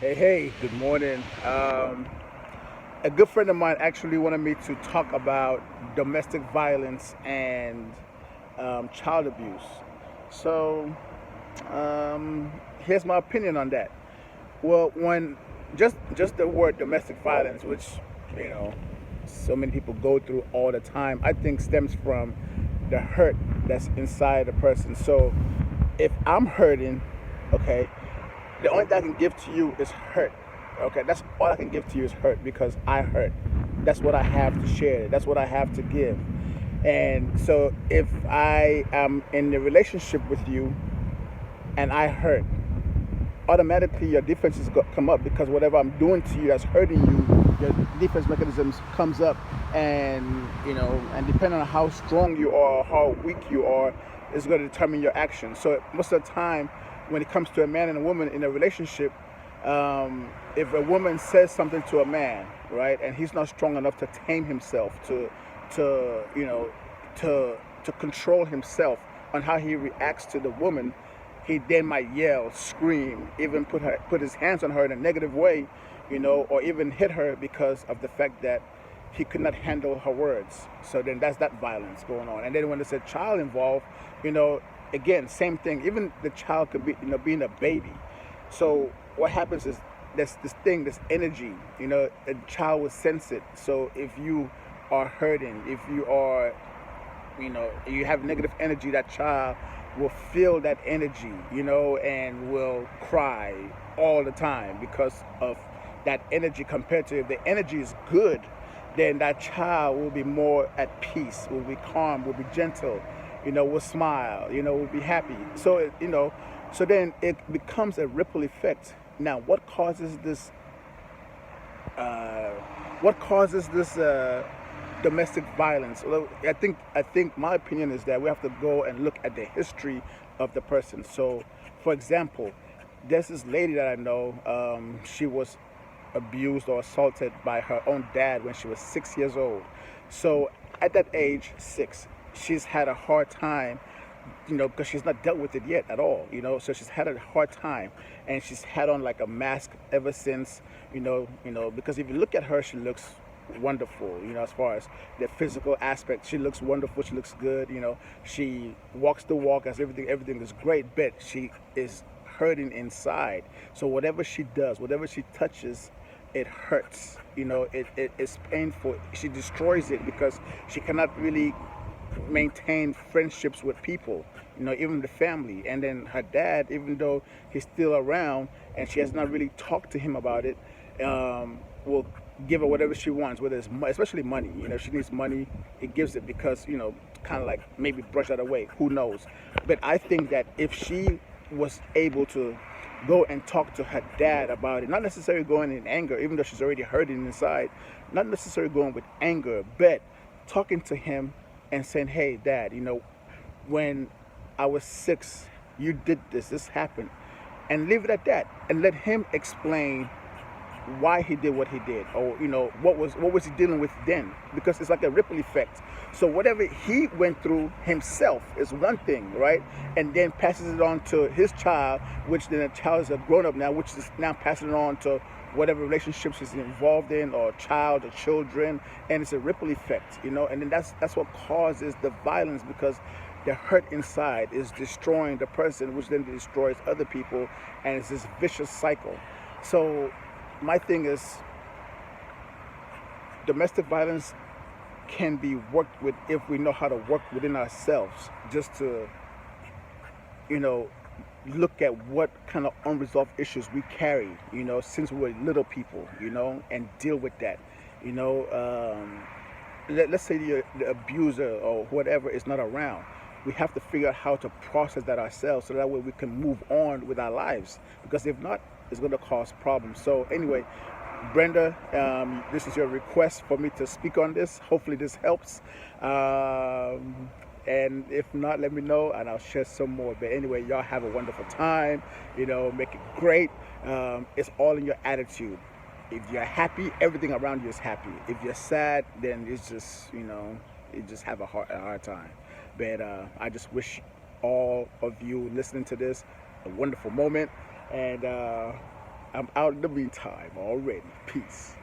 Hey, good morning. A good friend of mine actually wanted me to talk about domestic violence and child abuse. So, here's my opinion on that. Well, when just the word domestic violence, which you know so many people go through all the time, I think stems from the hurt that's inside a person. So, if I'm hurting, okay, the only thing I can give to you is hurt. Okay, that's all I can give to you is hurt because I hurt. That's what I have to share. That's what I have to give. And so if I am in a relationship with you and I hurt, automatically your defenses come up because whatever I'm doing to you that's hurting you, your defense mechanisms comes up, and depending on how strong you are, how weak you are, is going to determine your actions. So most of the time, when it comes to a man and a woman in a relationship, if a woman says something to a man, right, and he's not strong enough to tame himself, to to to control himself on how he reacts to the woman, he then might yell, scream, even put his hands on her in a negative way, or even hit her because of the fact that he could not handle her words. So then that's that violence going on. And then when there's a child involved, again, same thing. Even the child could be, being a baby. So what happens is there's this thing, this energy, a child will sense it. So if you are hurting, if you are, you have negative energy, that child will feel that energy, and will cry all the time because of that energy. Compared to if the energy is good, then that child will be more at peace, will be calm, will be gentle, will smile, will be happy. So then it becomes a ripple effect. Now, uh, what causes this domestic violence? Well, I think my opinion is that we have to go and look at the history of the person. So, for example, there's this lady that I know. She was abused or assaulted by her own dad when she was 6 years old. So, at that age, six, she's had a hard time, because she's not dealt with it yet at all, So she's had a hard time, and she's had on like a mask ever since, because if you look at her, she looks wonderful, as far as the physical aspect. She looks wonderful. She looks good, She walks the walk as everything is great, but she is hurting inside. So whatever she does, whatever she touches, it hurts. It's painful. She destroys it because she cannot really maintain friendships with people, even the family. And then her dad, even though he's still around and she has not really talked to him about it, will give her whatever she wants, whether it's especially money. If she needs money, it gives it because, kind of like maybe brush that away. Who knows? But I think that if she was able to go and talk to her dad about it, not necessarily going in anger, even though she's already hurting inside, not necessarily going with anger, but talking to him and saying, "Hey, Dad, when I was six, you did this. This happened," and leave it at that, and let him explain why he did what he did, or what was he dealing with then, because it's like a ripple effect. So whatever he went through himself is one thing, right, and then passes it on to his child, which then the child is a grown-up now, which is now passing it on to whatever relationships he's involved in, or child or children, and it's a ripple effect, and then that's what causes the violence, because the hurt inside is destroying the person, which then destroys other people, and it's this vicious cycle. So my thing is, domestic violence can be worked with if we know how to work within ourselves, just to, you know, look at what kind of unresolved issues we carry, since we were little people, and deal with that, you know. Let's say the abuser or whatever is not around. We have to figure out how to process that ourselves, so that way we can move on with our lives. Because if not, it's going to cause problems. So anyway, Brenda, this is your request for me to speak on this. Hopefully this helps. And if not, let me know and I'll share some more. But anyway, y'all have a wonderful time. Make it great. It's all in your attitude. If you're happy, everything around you is happy. If you're sad, then it's just, you just have a hard time. But I just wish all of you listening to this a wonderful moment. And I'm out in the meantime already. Peace.